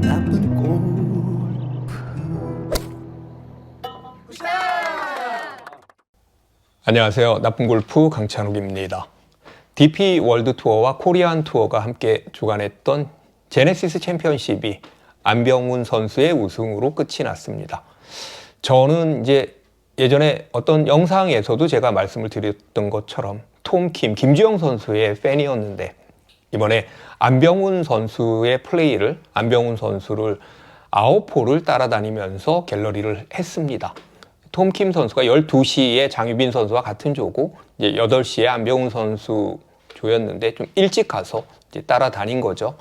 나쁜 골프. 안녕하세요. 나쁜 골프 강찬욱입니다. DP 월드 투어와 코리안 투어가 함께 주관했던 제네시스 챔피언십이 안병훈 선수의 우승으로 끝이 났습니다. 저는 이제 예전에 어떤 영상에서도 제가 말씀을 드렸던 것처럼 김주영 선수의 팬이었는데, 이번에 안병훈 선수의 플레이를, 안병훈 선수를 9홀을 따라다니면서 갤러리를 했습니다. 톰킴 선수가 12시에 장유빈 선수와 같은 조고, 이제 8시에 안병훈 선수 조였는데 좀 일찍 가서 이제 따라다닌 거죠.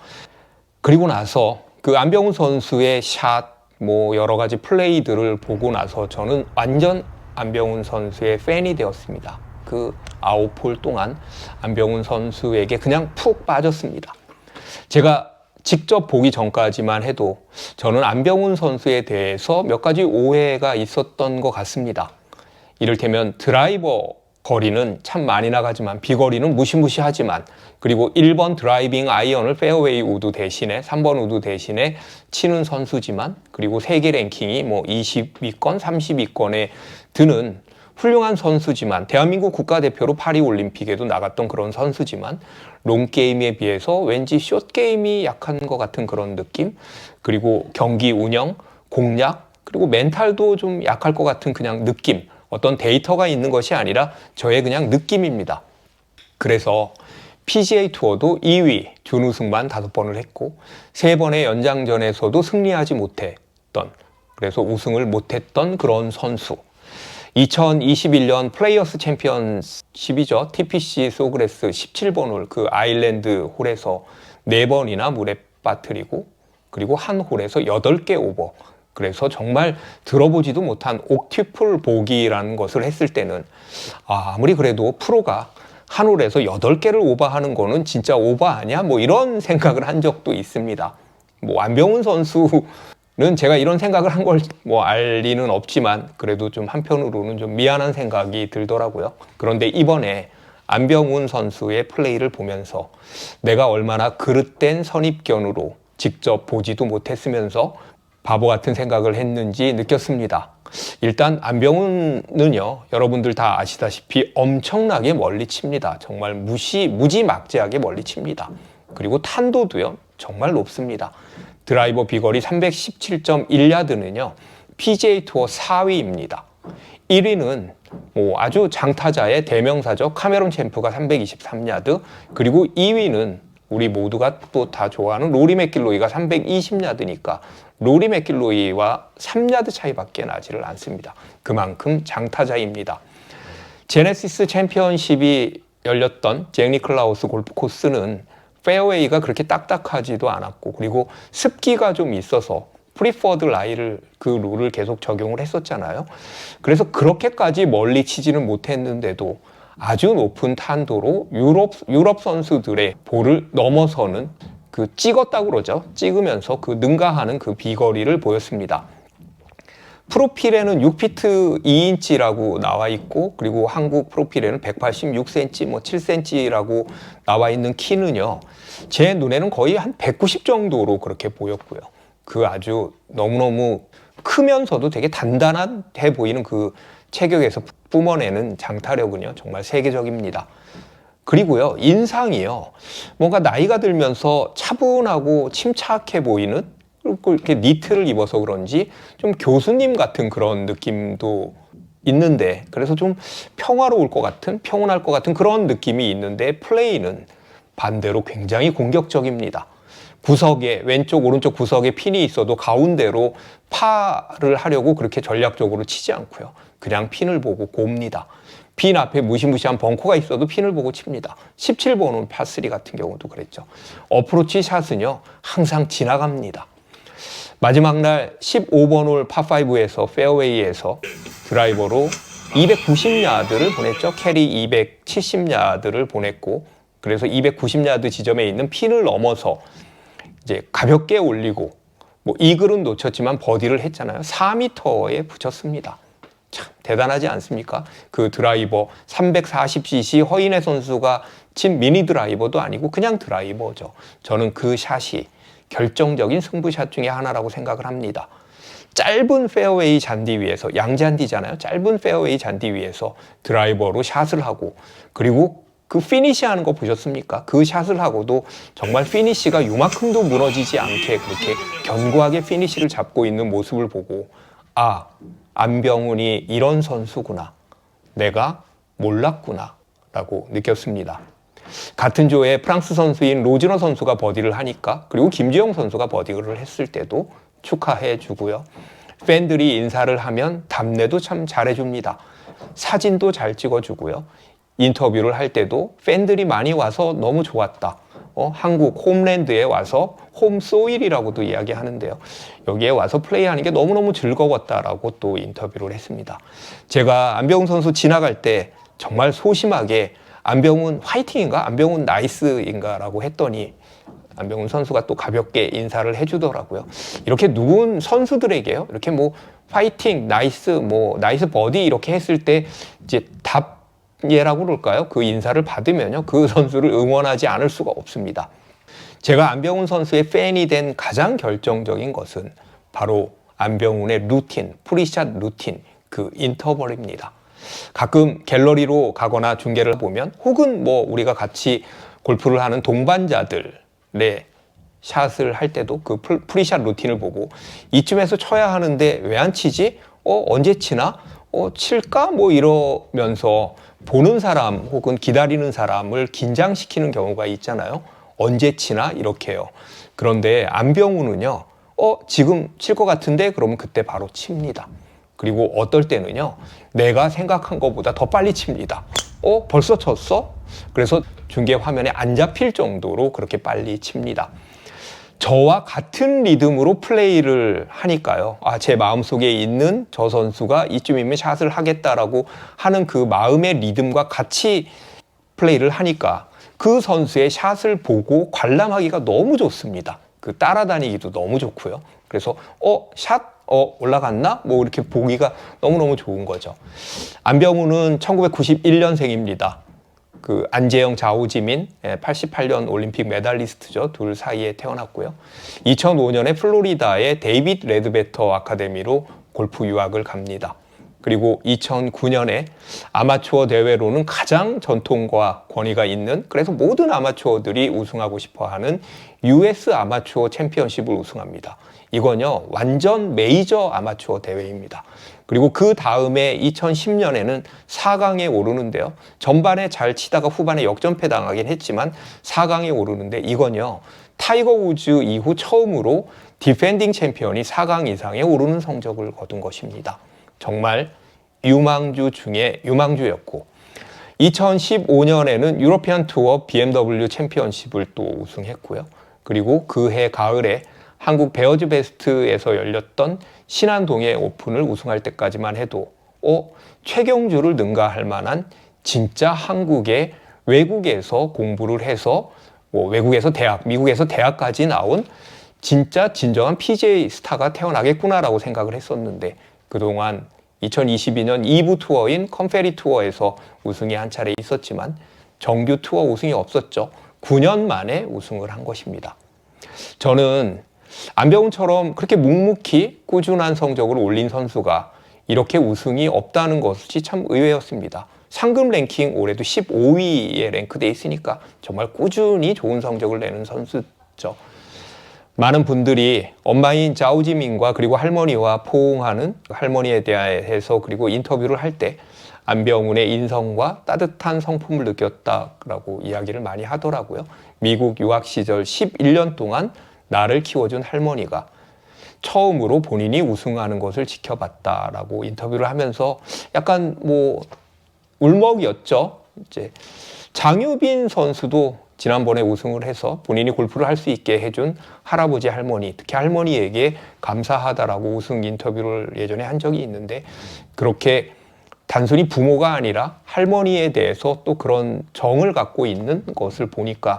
그리고 나서 그 안병훈 선수의 샷, 여러 가지 플레이들을 보고 나서 저는 완전 안병훈 선수의 팬이 되었습니다. 그 9홀 동안 안병훈 선수에게 그냥 푹 빠졌습니다. 제가 직접 보기 전까지만 해도 저는 안병훈 선수에 대해서 몇 가지 오해가 있었던 것 같습니다. 이를테면 드라이버 거리는 참 많이 나가지만 비거리는 무시무시하지만, 그리고 1번 드라이빙 아이언을 페어웨이 우드 대신에 3번 우드 대신에 치는 선수지만, 그리고 세계 랭킹이 20위권, 30위권에 드는 훌륭한 선수지만, 대한민국 국가대표로 파리 올림픽에도 나갔던 그런 선수지만, 롱게임에 비해서 왠지 숏게임이 약한 것 같은 그런 느낌, 그리고 경기 운영, 공략, 그리고 멘탈도 좀 약할 것 같은 그냥 느낌, 어떤 데이터가 있는 것이 아니라 저의 그냥 느낌입니다. 그래서 PGA 투어도 2위, 준우승만 5번을 했고 3번의 연장전에서도 승리하지 못했던, 그래서 우승을 못했던 그런 선수. 2021년 플레이어스 챔피언십이죠. TPC 소그레스 17번 홀, 그 아일랜드 홀에서 4번이나 물에 빠뜨리고, 그리고 한 홀에서 8개 오버. 그래서 정말 들어보지도 못한 옥티플 보기라는 것을 했을 때는 아무리 그래도 프로가 한 홀에서 8개를 오버하는 거는 진짜 오버 아니야? 이런 생각을 한 적도 있습니다. 안병훈 선수는 제가 이런 생각을 한 걸 알 리는 없지만, 그래도 좀 한편으로는 좀 미안한 생각이 들더라고요. 그런데 이번에 안병훈 선수의 플레이를 보면서 내가 얼마나 그릇된 선입견으로 직접 보지도 못했으면서 바보 같은 생각을 했는지 느꼈습니다. 일단 안병훈은요, 여러분들 다 아시다시피 엄청나게 멀리 칩니다. 정말 무지막지하게 멀리 칩니다. 그리고 탄도도요, 정말 높습니다. 드라이버 비거리 317.1야드는요 PGA 투어 4위입니다. 1위는 아주 장타자의 대명사죠. 카메론 챔프가 323야드, 그리고 2위는 우리 모두가 또 다 좋아하는 로리 맥길로이가 320야드니까 로리 맥길로이와 3야드 차이밖에 나지를 않습니다. 그만큼 장타자입니다. 제네시스 챔피언십이 열렸던 잭 니클라우스 골프 코스는 페어웨이가 그렇게 딱딱하지도 않았고, 그리고 습기가 좀 있어서 프리퍼드 라이를, 그 룰을 계속 적용을 했었잖아요. 그래서 그렇게까지 멀리 치지는 못했는데도 아주 높은 탄도로 유럽 선수들의 볼을 넘어서는, 그 찍었다고 그러죠. 찍으면서 그 능가하는 그 비거리를 보였습니다. 프로필에는 6피트 2인치라고 나와 있고, 그리고 한국 프로필에는 186cm, 7cm라고 나와 있는 키는요, 제 눈에는 거의 한 190 정도로 그렇게 보였고요. 그 아주 너무너무 크면서도 되게 단단해 보이는 그 체격에서 뿜어내는 장타력은요, 정말 세계적입니다. 그리고요, 인상이요, 뭔가 나이가 들면서 차분하고 침착해 보이는, 그리고 이렇게 니트를 입어서 그런지 좀 교수님 같은 그런 느낌도 있는데, 그래서 좀 평화로울 것 같은, 평온할 것 같은 그런 느낌이 있는데, 플레이는 반대로 굉장히 공격적입니다. 구석에, 왼쪽 오른쪽 구석에 핀이 있어도 가운데로 파를 하려고 그렇게 전략적으로 치지 않고요, 그냥 핀을 보고 곱니다. 핀 앞에 무시무시한 벙커가 있어도 핀을 보고 칩니다. 17번은 파3 같은 경우도 그랬죠. 어프로치 샷은요, 항상 지나갑니다. 마지막 날 15번 홀 파5에서 페어웨이에서 드라이버로 290야드를 보냈죠. 캐리 270야드를 보냈고, 그래서 290야드 지점에 있는 핀을 넘어서 이제 가볍게 올리고, 이글은 놓쳤지만 버디를 했잖아요. 4m에 붙였습니다. 참 대단하지 않습니까? 그 드라이버 340cc 허인혜 선수가 친 미니 드라이버도 아니고 그냥 드라이버죠. 저는 그 샷이 결정적인 승부샷 중에 하나라고 생각을 합니다. 짧은 페어웨이 잔디 위에서, 양잔디잖아요. 짧은 페어웨이 잔디 위에서 드라이버로 샷을 하고, 그리고 그 피니시 하는 거 보셨습니까? 그 샷을 하고도 정말 피니시가 요만큼도 무너지지 않게 그렇게 견고하게 피니시를 잡고 있는 모습을 보고, 아, 안병훈이 이런 선수구나, 내가 몰랐구나 라고 느꼈습니다. 같은 조에 프랑스 선수인 로즈너 선수가 버디를 하니까, 그리고 김주영 선수가 버디를 했을 때도 축하해 주고요. 팬들이 인사를 하면 답례도 참 잘해줍니다. 사진도 잘 찍어주고요. 인터뷰를 할 때도 팬들이 많이 와서 너무 좋았다. 한국 홈랜드에 와서 홈소일이라고도 이야기하는데요. 여기에 와서 플레이하는 게 너무너무 즐거웠다라고 또 인터뷰를 했습니다. 제가 안병훈 선수 지나갈 때 정말 소심하게 안병훈 화이팅인가? 안병훈 나이스인가? 라고 했더니 안병훈 선수가 또 가볍게 인사를 해주더라고요. 이렇게 누군 선수들에게요, 이렇게 뭐 화이팅, 나이스, 뭐 나이스 버디 이렇게 했을 때 이제 답예라고 그럴까요? 그 인사를 받으면요, 그 선수를 응원하지 않을 수가 없습니다. 제가 안병훈 선수의 팬이 된 가장 결정적인 것은 바로 안병훈의 루틴, 프리샷 루틴, 그 인터벌입니다. 가끔 갤러리로 가거나 중계를 보면, 혹은 뭐 우리가 같이 골프를 하는 동반자들의 샷을 할 때도 그 프리샷 루틴을 보고, 이쯤에서 쳐야 하는데 왜 안 치지? 언제 치나? 칠까? 뭐 이러면서 보는 사람 혹은 기다리는 사람을 긴장시키는 경우가 있잖아요. 언제 치나? 이렇게요. 그런데 안병훈은요, 지금 칠 것 같은데? 그러면 그때 바로 칩니다. 그리고 어떨 때는요, 내가 생각한 것보다 더 빨리 칩니다. 벌써 쳤어? 그래서 중계 화면에 안 잡힐 정도로 그렇게 빨리 칩니다. 저와 같은 리듬으로 플레이를 하니까요, 제 마음속에 있는 저 선수가 이쯤이면 샷을 하겠다라고 하는 그 마음의 리듬과 같이 플레이를 하니까 그 선수의 샷을 보고 관람하기가 너무 좋습니다. 그 따라다니기도 너무 좋고요. 그래서 샷 올라갔나? 뭐 이렇게 보기가 너무너무 좋은 거죠. 안병훈은 1991년생입니다. 그 안재영, 자오지민, 88년 올림픽 메달리스트죠. 둘 사이에 태어났고요. 2005년에 플로리다의 데이빗 레드베터 아카데미로 골프 유학을 갑니다. 그리고 2009년에 아마추어 대회로는 가장 전통과 권위가 있는, 그래서 모든 아마추어들이 우승하고 싶어하는 US 아마추어 챔피언십을 우승합니다. 이건요, 완전 메이저 아마추어 대회입니다. 그리고 그 다음에 2010년에는 4강에 오르는데요. 전반에 잘 치다가 후반에 역전패 당하긴 했지만 4강에 오르는데, 이건요, 타이거 우즈 이후 처음으로 디펜딩 챔피언이 4강 이상에 오르는 성적을 거둔 것입니다. 정말 유망주 중에 유망주였고, 2015년에는 유로피안 투어 BMW 챔피언십을 또 우승했고요. 그리고 그해 가을에 한국 베어즈 베스트에서 열렸던 신안동의 오픈을 우승할 때까지만 해도 최경주를 능가할 만한 진짜 한국의 외국에서 공부를 해서 외국에서 대학, 미국에서 대학까지 나온 진짜 진정한 PGA 스타가 태어나겠구나라고 생각을 했었는데, 그동안 2022년 2부 투어인 컨페리 투어에서 우승이 한 차례 있었지만 정규 투어 우승이 없었죠. 9년 만에 우승을 한 것입니다. 저는 안병훈처럼 그렇게 묵묵히 꾸준한 성적을 올린 선수가 이렇게 우승이 없다는 것이 참 의외였습니다. 상금 랭킹 올해도 15위에 랭크돼 있으니까 정말 꾸준히 좋은 성적을 내는 선수죠. 많은 분들이 엄마인 자오지민과 그리고 할머니와 포옹하는 할머니에 대해서 그리고 인터뷰를 할 때 안병훈의 인성과 따뜻한 성품을 느꼈다라고 이야기를 많이 하더라고요. 미국 유학 시절 11년 동안 나를 키워준 할머니가 처음으로 본인이 우승하는 것을 지켜봤다라고 인터뷰를 하면서 약간 울먹이었죠. 이제 장유빈 선수도 지난번에 우승을 해서 본인이 골프를 할 수 있게 해준 할아버지, 할머니, 특히 할머니에게 감사하다라고 우승 인터뷰를 예전에 한 적이 있는데, 그렇게 단순히 부모가 아니라 할머니에 대해서 또 그런 정을 갖고 있는 것을 보니까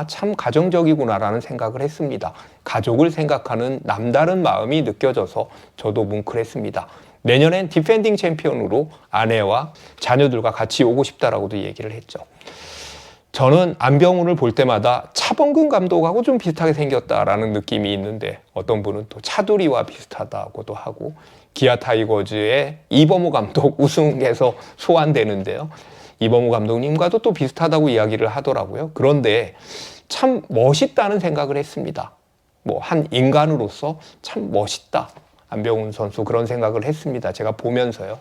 참 가정적이구나라는 생각을 했습니다. 가족을 생각하는 남다른 마음이 느껴져서 저도 뭉클했습니다. 내년엔 디펜딩 챔피언으로 아내와 자녀들과 같이 오고 싶다라고도 얘기를 했죠. 저는 안병훈을 볼 때마다 차범근 감독하고 좀 비슷하게 생겼다라는 느낌이 있는데 어떤 분은 또 차두리와 비슷하다고도 하고 기아 타이거즈의 이범호 감독 우승해서 소환되는데요. 이범호 감독님과도 또 비슷하다고 이야기를 하더라고요. 그런데 참 멋있다는 생각을 했습니다. 뭐 한 인간으로서 참 멋있다. 안병훈 선수 그런 생각을 했습니다. 제가 보면서요.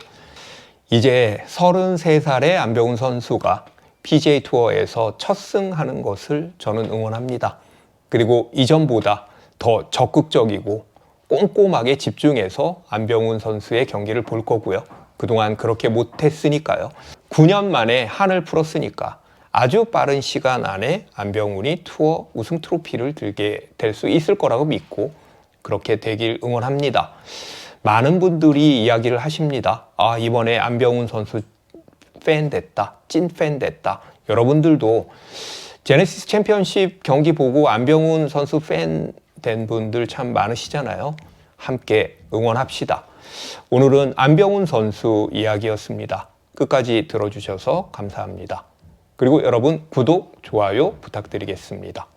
이제 33살의 안병훈 선수가 PGA 투어에서 첫 승하는 것을 저는 응원합니다. 그리고 이전보다 더 적극적이고 꼼꼼하게 집중해서 안병훈 선수의 경기를 볼 거고요. 그동안 그렇게 못했으니까요. 9년 만에 한을 풀었으니까 아주 빠른 시간 안에 안병훈이 투어 우승 트로피를 들게 될 수 있을 거라고 믿고 그렇게 되길 응원합니다. 많은 분들이 이야기를 하십니다. 아, 이번에 안병훈 선수 팬 됐다. 찐 팬 됐다. 여러분들도 제네시스 챔피언십 경기 보고 안병훈 선수 팬 된 분들 참 많으시잖아요. 함께 응원합시다. 오늘은 안병훈 선수 이야기였습니다. 끝까지 들어주셔서 감사합니다. 그리고 여러분 구독, 좋아요 부탁드리겠습니다.